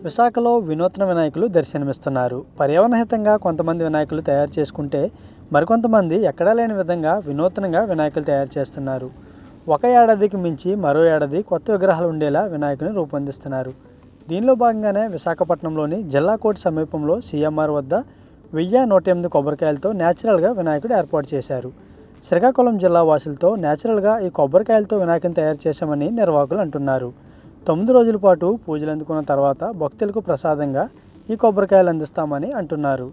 విశాఖలో వినూత్న వినాయకులు దర్శనమిస్తున్నారు. పర్యావరణ హితంగా కొంతమంది వినాయకులు తయారు చేసుకుంటే మరికొంతమంది ఎక్కడా లేని విధంగా వినూత్నంగా వినాయకులు తయారు చేస్తున్నారు. ఒక ఏడాదికి మించి మరో ఏడాది కొత్త విగ్రహాలు ఉండేలా వినాయకుని రూపొందిస్తున్నారు. దీనిలో భాగంగానే విశాఖపట్నంలోని జిల్లా కోర్టు సమీపంలో సీఎంఆర్ వద్ద 1108 కొబ్బరికాయలతో న్యాచురల్గా వినాయకుడు ఏర్పాటు చేశారు. శ్రీకాకుళం జిల్లా వాసులతో న్యాచురల్గా ఈ కొబ్బరికాయలతో వినాయకుని తయారు చేశామని నిర్వాహకులు అంటున్నారు. 9 రోజుల పాటు పూజలు అందుకున్న తర్వాత భక్తులకు ప్రసాదంగా ఈ కొబ్బరికాయలు అందిస్తామని అంటున్నారు.